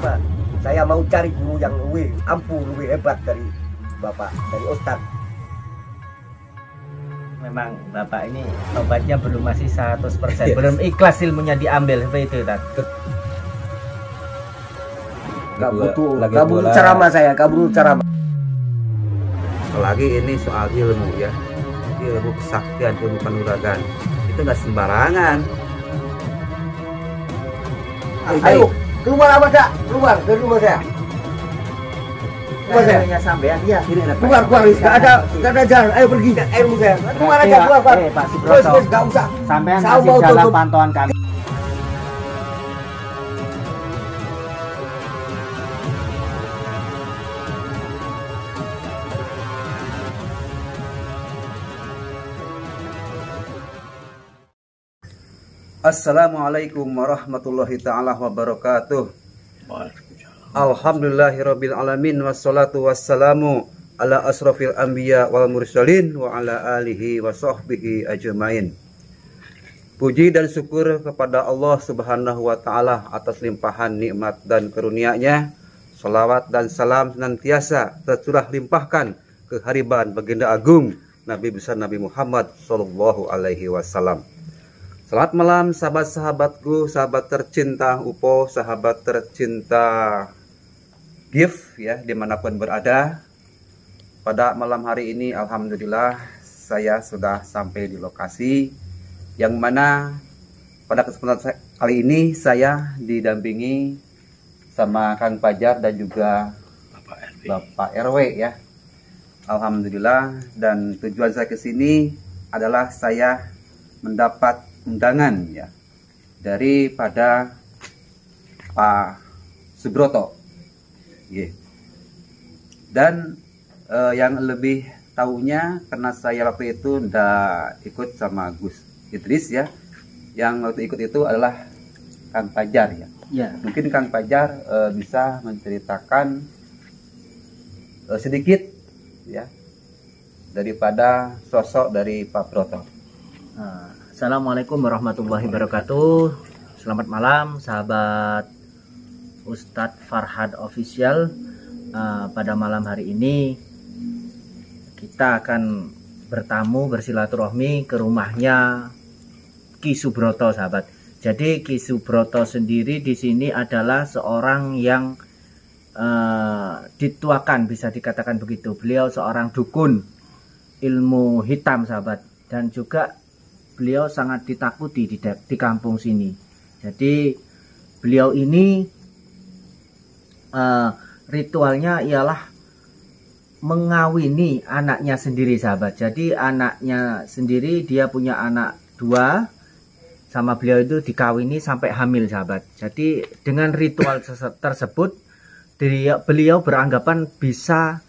Pak. Saya mau cari guru yang lebih ampuh, lebih hebat dari Bapak, dari Ustadz. Memang Bapak ini tobatnya belum masih 100%, belum ikhlas ilmunya diambil seperti itu, Tat. Gak butuh ceramah saya, gak butuh ceramah. Apalagi ini soal ilmu ya, ilmu kesaktian, ilmu kanuragan itu nggak sembarangan. Ayo keluar apa kak? Keluar dari rumah saya. Keluar saya. Sampean, iya. Keluar, nggak ada jalan. Ayo pergi, ayo saya. Keluar aja, keluar. Pak Subroto, nggak usah. Sampean Saya masih mau dalam tutup. pantauan kami. Assalamualaikum warahmatullahi ta'ala wabarakatuh. Alhamdulillahirabbil alamin, wassalatu wassalamu ala asrofil anbiya wal mursalin wa ala alihi wa sahbihi ajmain. Puji dan syukur kepada Allah Subhanahu wa taala atas limpahan nikmat dan karunia-Nya. Salawat dan salam senantiasa tercurah limpahkan ke hariban baginda agung Nabi besar Nabi Muhammad sallallahu alaihi wasallam. Selamat malam sahabat-sahabatku, sahabat tercinta UPO, sahabat tercinta GIF ya, dimanapun berada. Pada malam hari ini alhamdulillah saya sudah sampai di lokasi yang mana pada kesempatan kali ini saya didampingi sama Kang Pajar dan juga Bapak RW ya. Alhamdulillah, dan tujuan saya ke sini adalah saya mendapat undangan ya daripada Pak Subroto. Dan yang lebih tahunya karena saya waktu itu ndak ikut sama Gus Idris ya. Yang waktu ikut itu adalah Kang Pajar ya. Ya. Mungkin Kang Pajar bisa menceritakan sedikit ya daripada sosok dari Pak Broto. Assalamualaikum warahmatullahi wabarakatuh. Selamat malam sahabat Ustadz Farhad Official. Pada malam hari ini kita akan bertamu bersilaturahmi ke rumahnya Ki Subroto, sahabat. Jadi Ki Subroto sendiri di sini adalah seorang yang dituakan, bisa dikatakan begitu. Beliau seorang dukun ilmu hitam, sahabat, dan juga beliau sangat ditakuti di kampung sini. Jadi beliau ini ritualnya ialah mengawini anaknya sendiri, sahabat. Jadi anaknya sendiri, dia punya anak 2, sama beliau itu dikawini sampai hamil, sahabat. Jadi dengan ritual tersebut beliau beranggapan bisa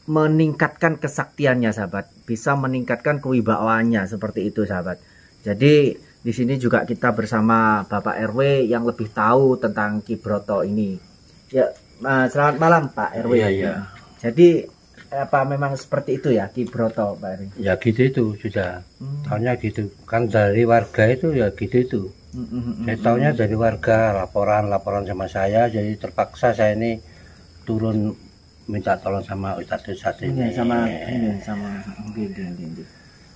meningkatkan kesaktiannya, sahabat, bisa meningkatkan kewibawaannya, seperti itu, sahabat. Jadi di sini juga kita bersama Bapak RW yang lebih tahu tentang Ki Broto ini. Ya, selamat malam Pak RW. Iya. Jadi apa memang seperti itu ya Ki Broto, Pak RW? Ya gitu itu sudah. Tahunya gitu. Kan dari warga itu ya gitu itu. Saya tahunya dari warga, laporan sama saya, jadi terpaksa saya ini turun minta tolong sama Ustadz ini.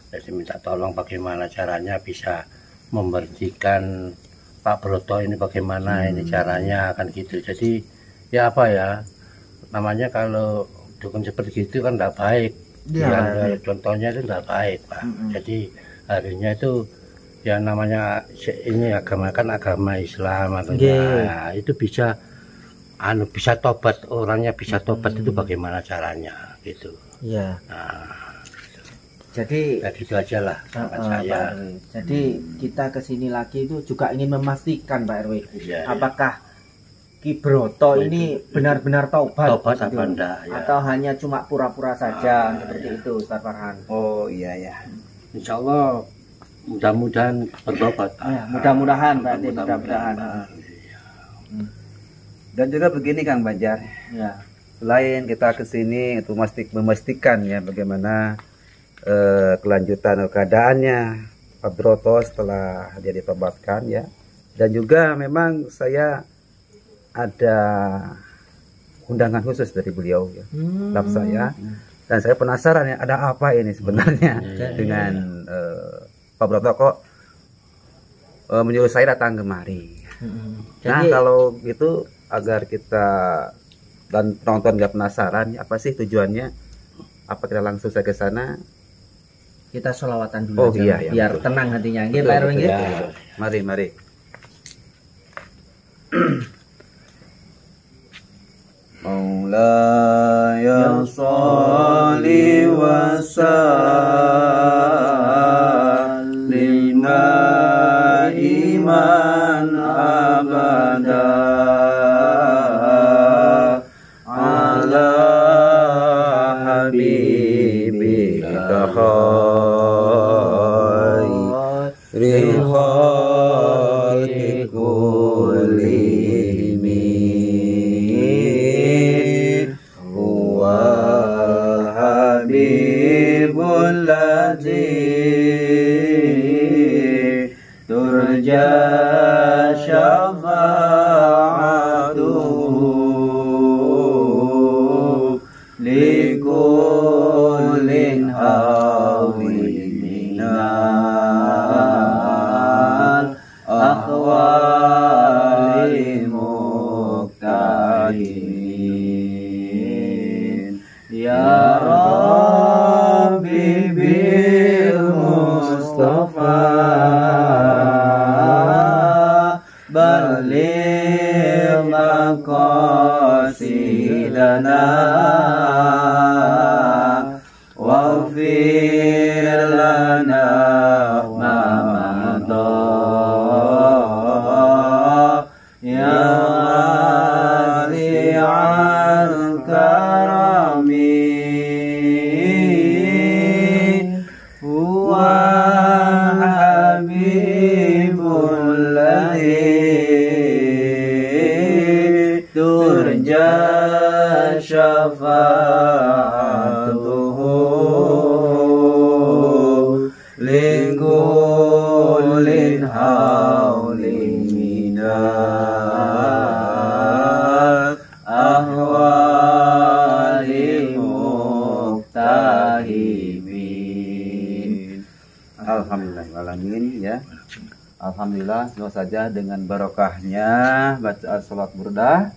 Jadi minta tolong bagaimana caranya bisa memberhentikan Pak Broto ini, bagaimana ini caranya, kan gitu. Jadi ya apa ya namanya, kalau dukun seperti itu kan tidak baik ya, contohnya itu tidak baik, Pak. Jadi harinya itu ya namanya ini agama kan agama Islam atau nah, itu bisa tobat, orangnya bisa tobat itu bagaimana caranya gitu. Iya. Nah, jadi ya gitu aja lah saya. Jadi kita kesini lagi itu juga ingin memastikan, Pak RW, ya, apakah Ki Broto ini benar-benar tobat apa enggak ya. Atau hanya cuma pura-pura saja seperti itu, Ustaz Farhan. Oh iya ya. Insya Allah mudah-mudahan bertobat. Ya, mudah-mudahan berarti mudah-mudahan. Dan juga begini Kang Banjar, Ya. Selain kita kesini untuk memastikan ya bagaimana kelanjutan keadaannya Pak Broto setelah dia ditobatkan ya. Dan juga memang saya ada undangan khusus dari beliau ya, lab saya, dan saya penasaran ya ada apa ini sebenarnya dengan Pak Broto kok menyuruh saya datang kemari. Nah kalau gitu agar kita dan penonton nggak penasaran apa sih tujuannya, apa kita langsung saja ke sana? Kita sholawatan dulu aja, iya, biar betul. tenang hatinya. Nggih, Pak RW nggih. Mari, mari. Maulaya sholli wa sallim iman abada ala habibika khairil khalqi kullihim huwal habibul ladzi turja syafa'atuhu likullin hawlinal ahwali muqtahimin ya Rabbi bil Mustafa baligh maqasidana waghfir lana ma madha ya wasi'al karami huwa habibul ladzi turja syafa'atuhu likullin hawlin minal ahwali muqtahimin. Alhamdulillahirrahmanirrahim ya. Alhamdulillah, semoga saja dengan barokahnya bacaan salat burdah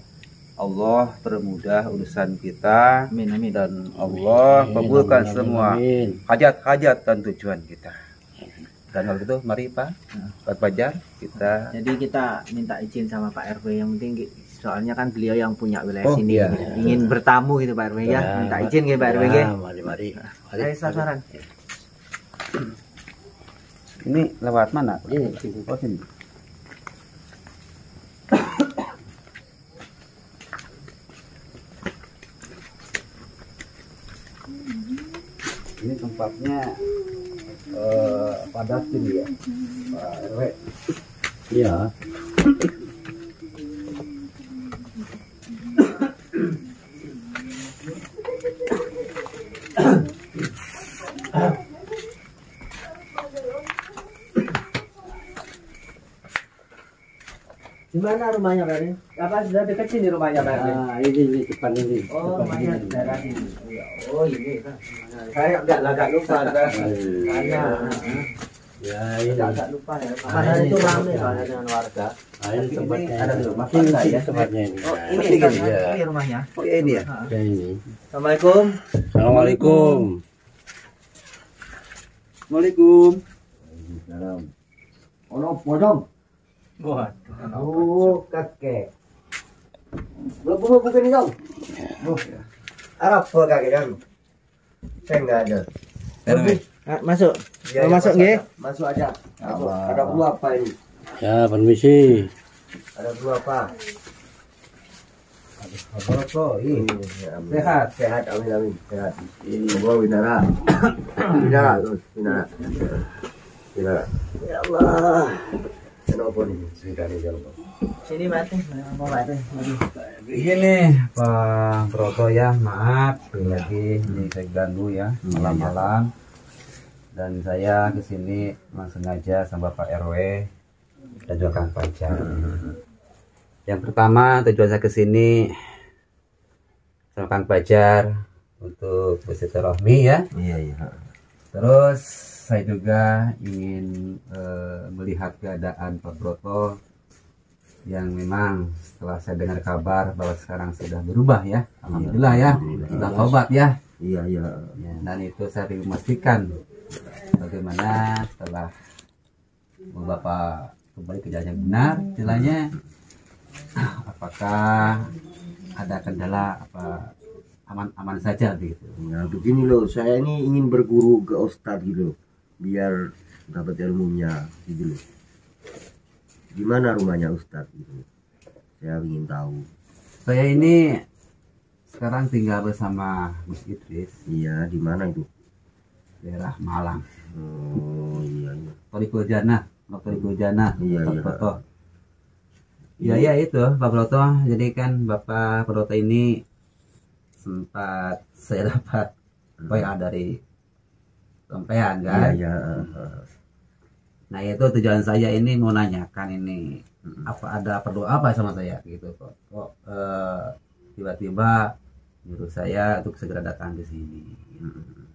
Allah permudah urusan kita. Amin, amin. Dan Allah kabulkan semua hajat-hajat dan tujuan kita. Dan kalau gitu mari Pak Fajar kita. Jadi kita minta izin sama Pak RW, yang penting soalnya kan beliau yang punya wilayah Oh, sini, iya. ingin bertamu gitu Pak RW ya. Minta izin ya Pak RW ya. Mari. Ayo sasaran. Ini lewat mana? Ini. Oh sini. Ini tempatnya padat ini ya, Pak RW. Iya. Di mana rumahnya Pak RW? Apa sudah dekat sini rumahnya Pak RW? Nah, ini depan ini. Oh, rumahnya daerah sini. Oh, ini kan. Saya agak lupa. Saya Ya, ini. agak lupa ya. Karena itu ramai soalnya dengan warga. Nah, ini tempatnya. ada di rumah Ini saya. tempatnya ini. Oh, Nah, ini Seperti kan, gini, ya. ini rumahnya. Oh ya ini ya. ya ini. Assalamualaikum. Assalamualaikum. Assalamualaikum. Ono podom. Waduh. Oh, kakek. Belum bukan ini dong. Arab apa kakek kan? Saya nggak ada. Masuk. Ya, Masuk nggih. Masuk aja. Masuk. Ada buah apa ini? Ya, permisi. Ada buah apa? Apa Sehat, sehat, amin, amin, sehat. Semoga winara, winara, terus winara, winara. Ya Allah. Kenapa nih? Cerita nih jangan. Sini mati. Mau mati. Begini Pak Broto ya, maaf lagi ini saya ganggu ya malam-malam. Dan saya kesini memang sengaja sama Bapak RW dan juga Kang Fajar. Yang pertama tujuan saya ke sini sama Kang Fajar untuk bersilaturahmi ya. Iya, iya. Terus saya juga ingin melihat keadaan Pak Broto yang memang setelah saya dengar kabar bahwa sekarang sudah berubah ya. Alhamdulillah ya, sudah tobat ya. Iya, iya. Ya, dan itu saya ingin memastikan bagaimana setelah Bapak kembali ke jalan yang benar, istilahnya apakah ada kendala apa aman-aman saja gitu. Nah, begini loh, saya ini ingin berguru ke Ustadz gitu loh, biar dapat ilmunya gitu loh. Di mana rumahnya Ustadz gitu? Saya ingin tahu. Saya ini sekarang tinggal bersama Gus Idris. Iya, di mana itu? Daerah Malang. Oh, iya, iya. Toriko Jana, Toriko Jana, Iya, Pak iya. Broto. Iya, iya itu Pak Broto. Jadi kan Bapak Broto ini sempat saya dapat WA dari sampean Iya, kan. iya. Nah itu tujuan saya ini mau nanyakan ini apa ada perlu apa sama saya gitu kok tiba-tiba nyuruh saya untuk segera datang ke sini.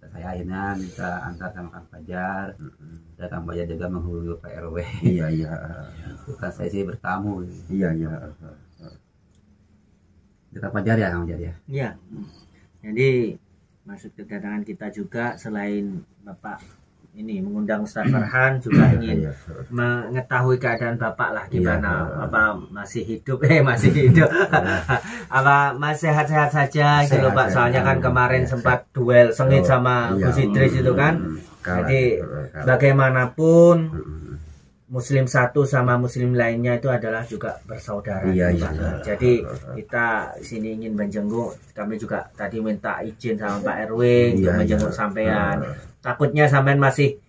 Saya akhirnya minta antar sama Kang Fajar dan Kang Fajar juga menghubungi Pak RW. Iya, iya. Bukan saya sih bertamu. Iya, iya. Kang Fajar ya Kang Fajar ya. Ya. Jadi maksud kedatangan kita juga selain Bapak ini mengundang Ustaz Farhan juga ingin Iya. mengetahui keadaan Bapak lah gimana, Iya. apa masih hidup masih hidup apa masih sehat-sehat saja gitu loh Pak. Soalnya kan kemarin sempat duel sengit sama Iya. Gus Idris itu kan. Kalah. Jadi Kalah. bagaimanapun Muslim satu sama Muslim lainnya itu adalah juga bersaudara. Iya, gitu, Pak. iya. Jadi kita sini ingin menjenguk. Kami juga tadi minta izin sama Pak RW untuk Iya, menjenguk iya. sampean. Takutnya sampean masih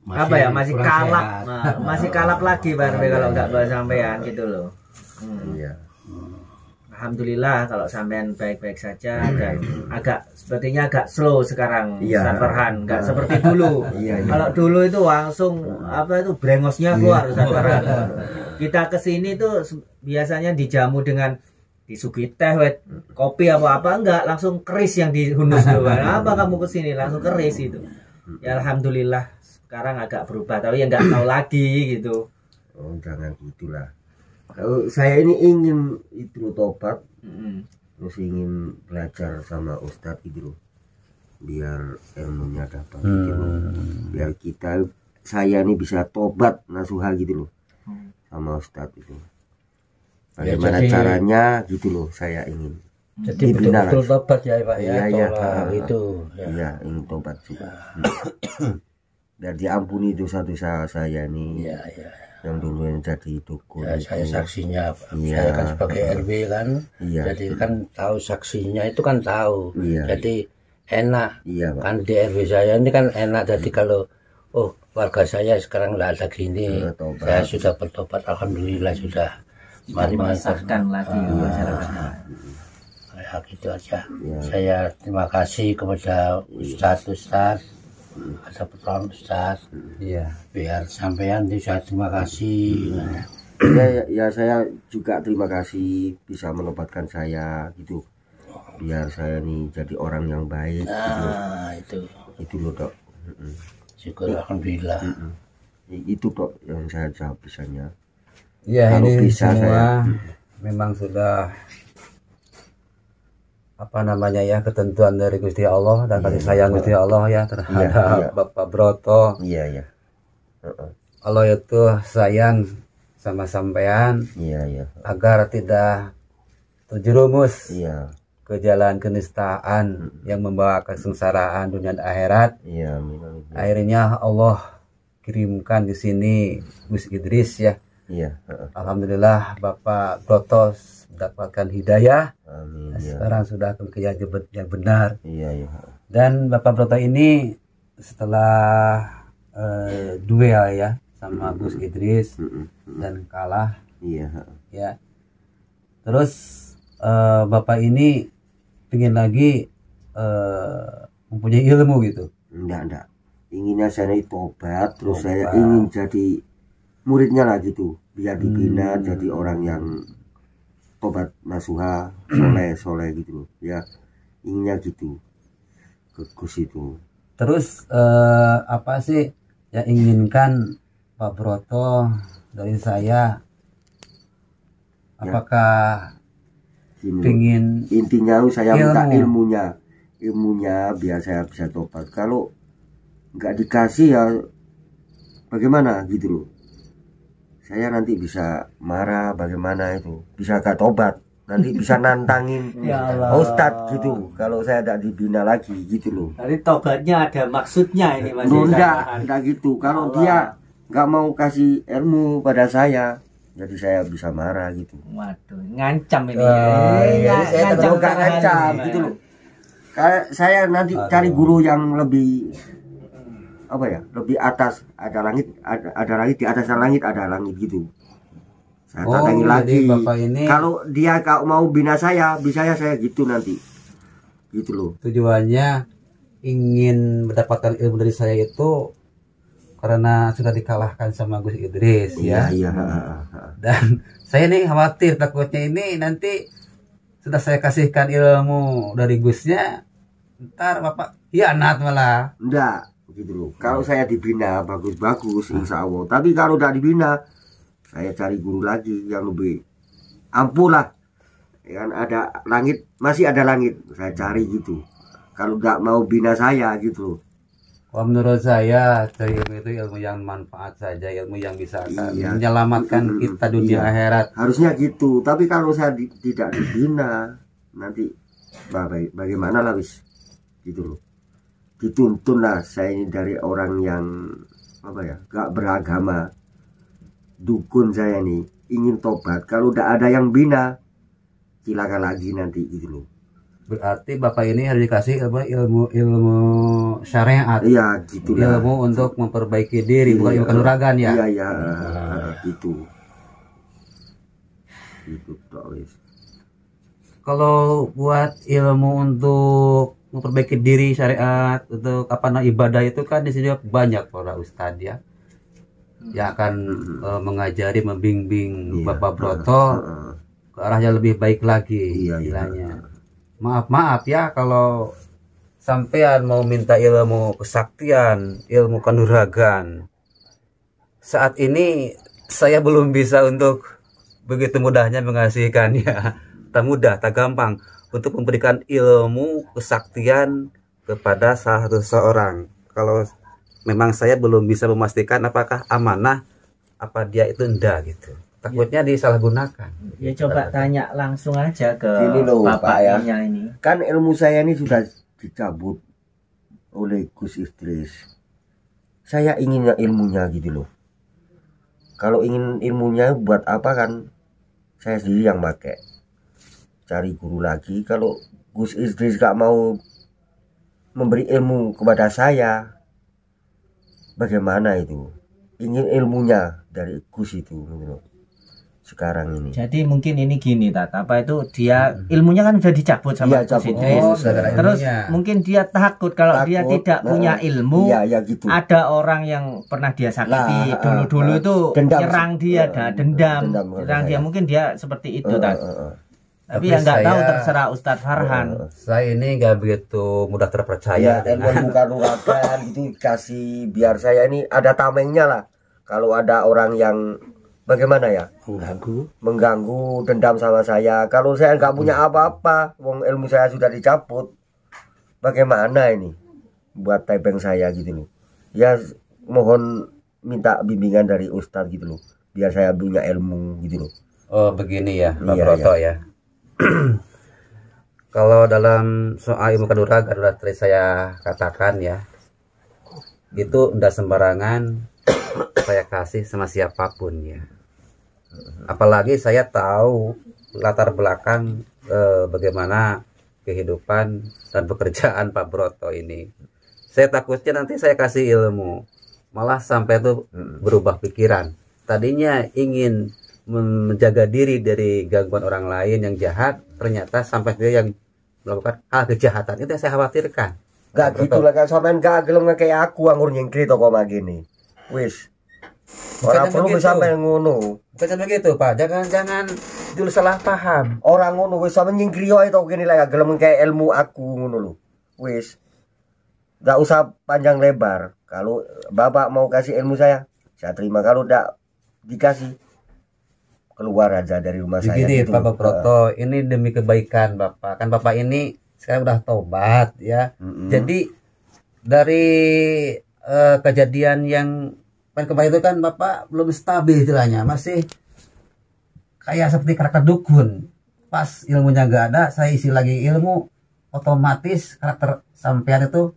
apa ya, masih kurang kalap, sehat. nah, masih kalap lagi Pak RW kalau nggak bawa sampean gitu loh. Iya. Alhamdulillah kalau sampean baik-baik saja dan agak sepertinya agak slow sekarang Iya. Ustaz Farhan, nggak seperti dulu. Iya, iya. Kalau dulu itu langsung apa itu brengosnya keluar Ustaz Farhan. Kita kesini tuh biasanya dijamu dengan disuguhi teh, kopi apa enggak, langsung keris yang dihunus dulu. Apa kamu kesini langsung keris itu. Ya alhamdulillah sekarang agak berubah, tapi ya nggak tahu lagi gitu. Oh, jangan gitulah. Kalau saya ini ingin itu tobat, terus ingin belajar sama Ustadz itu loh, biar ilmunya dapat gitu loh. Biar saya ini bisa tobat nasuha gitu loh sama Ustadz itu. Bagaimana jadi- caranya gitu loh, saya ingin. Jadi Dibina betul-betul lah. tobat ya Pak ya, Iya, iya. tolak itu ya. Iya, ingin tobat juga. Biar diampuni dosa-dosa saya nih, Iya, iya. yang dulu yang jadi dukun. Ya, itu. saya saksinya Pak. Iya. Saya kan sebagai RW kan. Iya. Jadi kan tahu saksinya itu kan tahu. Iya. Jadi enak. Iya, Pak. Kan di RW saya ini kan enak. Jadi kalau warga saya sekarang nggak ada gini, Bertobat. saya sudah bertobat. Alhamdulillah sudah. Mari mantap. Mengesahkan lagi masyarakatnya. Ya gitu aja. Iya. Saya terima kasih kepada Ustadz. Ada pertolongan Ustadz. Iya. Biar sampean saya terima kasih. Ya, saya juga terima kasih bisa menobatkan saya gitu. Biar saya nih jadi orang yang baik gitu. Nah itu. Itu loh, Dok. Syukur alhamdulillah. Itu Dok yang saya jawab bisanya. Ya Kalau ini bisa semua memang sudah apa namanya ya, ketentuan dari Gusti Allah dan kasih sayang Gusti Allah ya terhadap Iya. Bapak Broto. Iya, iya. Allah itu sayang sama sampean Iya, iya. agar tidak terjerumus Iya. ke jalan kenistaan yang membawa kesengsaraan dunia dan akhirat. Iya, amin, amin. Akhirnya Allah kirimkan di sini Gus Idris ya. Iya, Alhamdulillah Bapak Broto mendapatkan hidayah. amin. Iya. Sekarang sudah ke yang benar. Iya, iya. Dan Bapak Broto ini setelah duel ya sama Gus Idris dan kalah Iya. ya. Terus Bapak ini ingin lagi mempunyai ilmu gitu. Enggak. Inginnya saya ini tobat, terus Tobat. saya ingin jadi muridnya lah gitu. Biar dibina jadi orang yang tobat nasuha, soleh gitu loh. Ya inginnya gitu ke Gus itu. Terus apa sih yang inginkan Pak Broto dari saya? Apakah ingin intinya saya minta ilmunya biar saya bisa tobat. Kalau nggak dikasih ya bagaimana gitu loh. Saya nanti bisa marah bagaimana itu, bisa gak tobat, nanti bisa nantangin Ya Allah. Ustadz gitu kalau saya tidak dibina lagi gitu loh. Jadi tobatnya ada maksudnya ini Mas. Enggak gitu. Kalau dia nggak mau kasih ilmu pada saya, jadi saya bisa marah gitu. Waduh, ngancam ini. Jadi saya terlalu gak ngancam ini, gitu loh. Kayak saya nanti cari guru yang lebih apa ya, lebih atas, ada langit di atas langit ada langit gitu. Saya tantangi lagi. Bapak ini Kalau dia mau bina saya, bisa saya gitu nanti. Gitu loh. tujuannya ingin mendapatkan ilmu dari saya itu karena sudah dikalahkan sama Gus Idris ya. Iya. Dan saya nih khawatir takutnya ini nanti sudah saya kasihkan ilmu dari Gusnya, ntar Bapak hianat malah. Enggak gitu loh. Kalau saya dibina bagus-bagus insya Allah. Tapi kalau udah dibina, saya cari guru lagi yang lebih ampuh lah. Ya kan ada langit, masih ada langit. Saya cari gitu. Kalau nggak mau bina saya gitu loh. Kalau menurut saya cari ilmu itu ilmu yang manfaat saja, ilmu yang bisa menyelamatkan kita dunia akhirat. Harusnya gitu. Tapi kalau saya tidak dibina, nanti bagaimana lah wis gitu loh. Dituntun lah saya ini dari orang yang apa ya, gak beragama, dukun saya nih ingin tobat. Kalau udah ada yang bina, silakan lagi nanti gitu loh. Berarti Bapak ini harus dikasih ilmu syariat. Iya gitu lah. Ilmu untuk memperbaiki diri, bukan ilmu kanuragan ya. Iya gitu. Gitu toh wis. Kalau buat ilmu untuk memperbaiki diri syariat, untuk ibadah itu kan di sini banyak para ustadz ya yang akan mengajari, membimbing Bapak Broto ke arah yang lebih baik lagi. Istilahnya. Maaf ya kalau sampean mau minta ilmu kesaktian, ilmu kanuragan. Saat ini saya belum bisa untuk begitu mudahnya mengasihkannya. Tak mudah, tak gampang untuk memberikan ilmu kesaktian kepada salah satu seorang. Kalau memang saya belum bisa memastikan apakah amanah, apa dia itu enggak gitu. Takutnya disalahgunakan. Ya coba tanya langsung aja ke Pak ya. Ini. Kan ilmu saya ini sudah dicabut oleh Gus Idris. Saya inginnya ilmunya gitu loh. Kalau ingin ilmunya buat apa kan saya sendiri yang pakai. Cari guru lagi. Kalau Gus Idris gak mau memberi ilmu kepada saya, bagaimana itu? Ingin ilmunya dari Gus itu gitu. Sekarang ini. Jadi mungkin ini gini apa itu dia ilmunya kan sudah dicabut sama Gus Idris. Terus mungkin dia takut kalau dia tidak punya ilmu. Gitu. Ada orang yang pernah dia sakiti dulu-dulu itu nyerang dia, dendam dia, mungkin dia seperti itu Tapi yang nggak tahu terserah Ustadz Farhan. Saya ini nggak begitu mudah terpercaya. Ilmu kanuragan gitu kasih biar saya ini ada tamengnya lah. Kalau ada orang yang bagaimana ya, mengganggu dendam sama saya. Kalau saya nggak punya apa-apa, wong ilmu saya sudah dicabut, bagaimana ini buat tebeng saya gitu loh. Ya mohon minta bimbingan dari Ustadz gitu loh, biar saya punya ilmu gitu loh. Oh begini ya Pak Broto ya. Kalau dalam soal ilmu kanuragan adalah tadi saya katakan ya, itu tidak sembarangan saya kasih sama siapapun ya. Apalagi saya tahu latar belakang bagaimana kehidupan dan pekerjaan Pak Broto ini. Saya takutnya nanti saya kasih ilmu malah sampai itu berubah pikiran. Tadinya ingin menjaga diri dari gangguan orang lain yang jahat, ternyata sampai dia yang melakukan hal kejahatan. Itu yang saya khawatirkan. Gak gitu lah kan, sampean gak gelem kayak aku anggur nyengkri toko gini. Wis Orang perlu begitu. bisa ngono. Bukan begitu, Pak. Jangan dulu salah paham. Orang ngono wis sampe nyingkri wae to kene lek gelem kayak ilmu aku ngono lho. Wis. Enggak usah panjang lebar. Kalau Bapak mau kasih ilmu saya terima. Kalau enggak dikasih, keluar aja dari rumah saya. Begini, gitu. Bapak Broto, ini demi kebaikan Bapak. Kan Bapak ini sekarang udah tobat ya. Jadi dari kejadian yang kemarin itu kan Bapak belum stabil istilahnya, masih kayak seperti karakter dukun. Pas ilmunya nggak ada, saya isi lagi ilmu, otomatis karakter sampean itu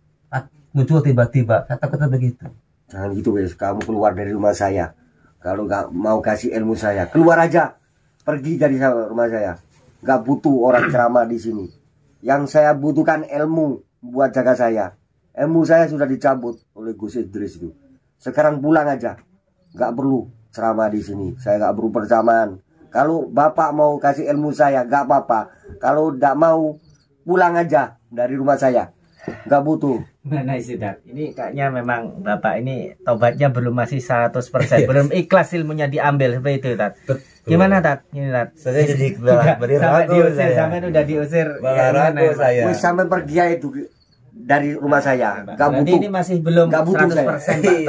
muncul tiba-tiba. Saya takutnya begitu. Jangan gitu wes, kamu keluar dari rumah saya. Kalau nggak mau kasih ilmu saya, keluar aja, pergi dari rumah saya. Nggak butuh orang ceramah di sini. Yang saya butuhkan ilmu buat jaga saya. Ilmu saya sudah dicabut oleh Gus Idris itu. Sekarang pulang aja, nggak perlu ceramah di sini. Saya nggak perlu percamaan. Kalau Bapak mau kasih ilmu saya, nggak apa-apa. Kalau nggak mau, pulang aja dari rumah saya. Nggak butuh. Mana isi Tat? Ini kayaknya memang Bapak ini tobatnya belum masih 100%. Belum ikhlas ilmunya diambil seperti itu Tat. Gimana Tat? Ini Tat. Saya jadi sampai diusir, sampai udah diusir. Ragu saya. Wis sampai pergi aja itu dari rumah saya. Nggak Berarti butuh. ini masih belum Nggak butuh 100% Pak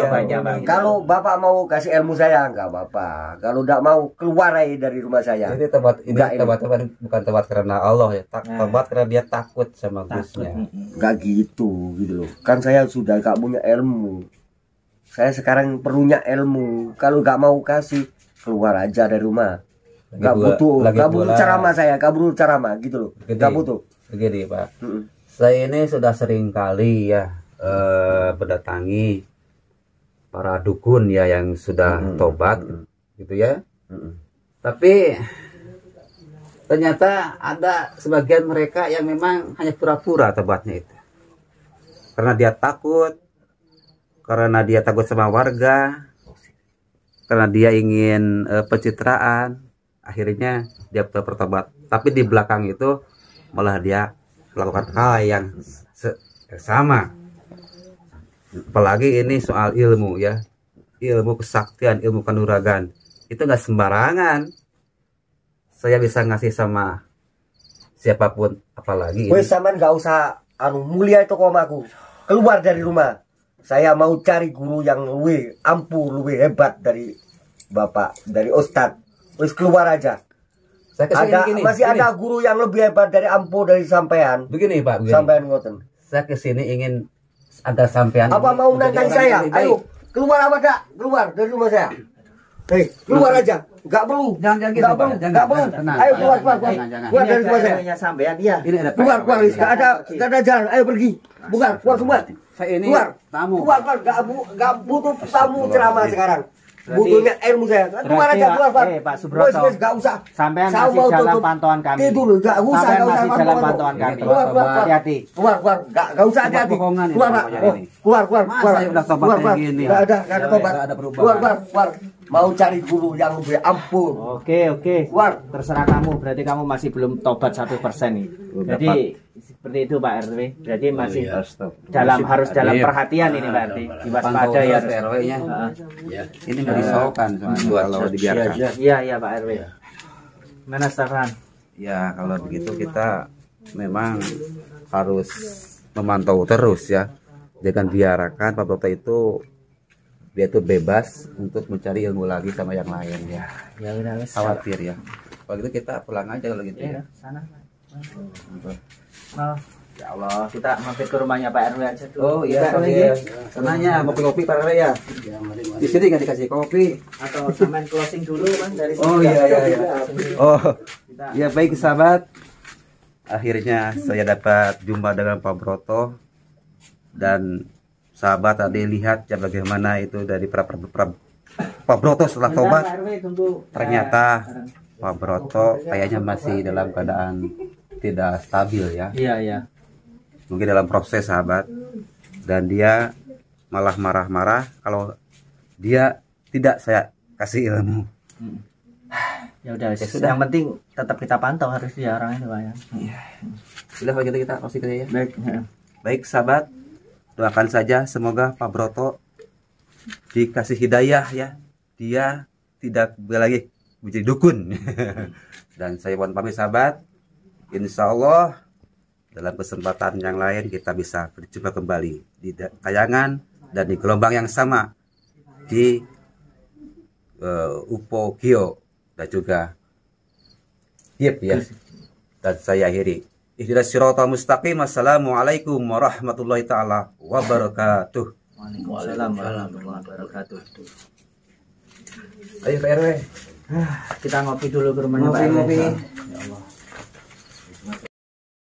tobatnya Bang. Kalau Bapak mau kasih ilmu saya, nggak apa-apa. Kalau nggak mau, keluar aja dari rumah saya. Ini tobat Enggak, ini. bukan tobat karena Allah ya, tobat karena dia takut sama Gusnya. Nggak gitu loh. Kan saya sudah nggak punya ilmu. Saya sekarang perlunya ilmu. Kalau nggak mau kasih, keluar aja dari rumah. Nggak butuh ceramah saya, nggak butuh ceramah gitu loh. Nggak butuh. Begini Pak, saya ini sudah sering kali ya mendatangi para dukun ya yang sudah tobat gitu ya. Tapi ternyata ada sebagian mereka yang memang hanya pura-pura tobatnya itu. Karena dia takut sama warga, karena dia ingin pencitraan, akhirnya dia bertobat. Tapi di belakang itu malah dia melakukan hal yang sama. Apalagi ini soal ilmu ya, ilmu kesaktian, ilmu kanuragan, itu nggak sembarangan saya bisa ngasih sama siapapun, apalagi Wes sampean nggak usah mulia itu komaku. Keluar dari rumah. Saya mau cari guru yang lebih ampuh, lebih hebat dari Bapak, dari Ustadz. Wes keluar aja. Masih ada guru yang lebih hebat dari ampuh dari sampean. Begini Pak, Sampean ngoten. Saya kesini ingin ada sampean. Apa mau nantang saya? Ayo, keluar apa enggak? Keluar dari rumah saya. Hei, keluar aja. Enggak perlu. Jangan gitu, Pak. Enggak perlu. Ayo keluar. Keluar dari rumah saya. Sampean iya. Ini ada Keluar. Enggak ada jalan. Ayo pergi. Bukan, keluar semua. Saya ini Keluar. tamu. Keluar. Enggak butuh tamu ceramah sekarang. Butuhnya ilmu saya. Keluar aja, keluar. Pak Subroto. Enggak usah. Sampean masih dalam pantauan kami. Tidur, enggak usah. Sampean masih dalam pantauan kami. Keluar. Hati-hati. Keluar. Enggak usah hati-hati. Keluar, Pak. Keluar. Masa saya udah tobat kayak gini? Enggak ada tobat. Enggak ada perubahan. Keluar. Mau cari guru yang lebih ampuh. Oke. Keluar. Terserah kamu. Berarti kamu masih belum tobat 100% nih. Jadi seperti itu Pak RW. Berarti masih harus dalam perhatian ini berarti. Diwaspada ya RW-nya. Ini nggak disaukan kalau dibiarkan. Iya Pak RW. Mana Stefan? Ya kalau begitu kita memang harus memantau terus ya. Jangan biarkan Pak Broto itu dia itu bebas untuk mencari ilmu lagi sama yang lain ya. Ya udah Khawatir ya. Kalau gitu kita pulang aja kalau gitu ya. Sana. Ya Allah, kita mampir ke rumahnya Pak RW aja dulu. Oh iya, senanya kopi-kopi Pak RW ya. Di sini nggak dikasih kopi. Atau sampean closing dulu Bang dari sini. Oh iya. Oh ya baik sahabat. Akhirnya saya dapat jumpa dengan Pak Broto dan sahabat tadi lihat ya bagaimana itu dari Pak Broto setelah tobat. Ternyata Pak Broto kayaknya masih dalam keadaan tidak stabil ya. Iya. Mungkin dalam proses sahabat, dan dia malah marah-marah kalau dia tidak saya kasih ilmu. Ya udah, yang penting tetap kita pantau harus dia orang itu Pak ya. Sudah kalau gitu kita kasih ya. Baik sahabat, doakan saja semoga Pak Broto dikasih hidayah ya, dia tidak lagi menjadi dukun. Dan saya mohon pamit sahabat, insya Allah dalam kesempatan yang lain kita bisa berjumpa kembali di tayangan dan di gelombang yang sama di UFO Gio dan juga Yip ya. Dan saya akhiri. Ihdinas siratal mustaqim. Assalamualaikum warahmatullahi taala wabarakatuh. Waalaikumsalam warahmatullahi wabarakatuh. Ayo Pak RW. Kita ngopi dulu ke rumahnya Pak RW. Ya Allah.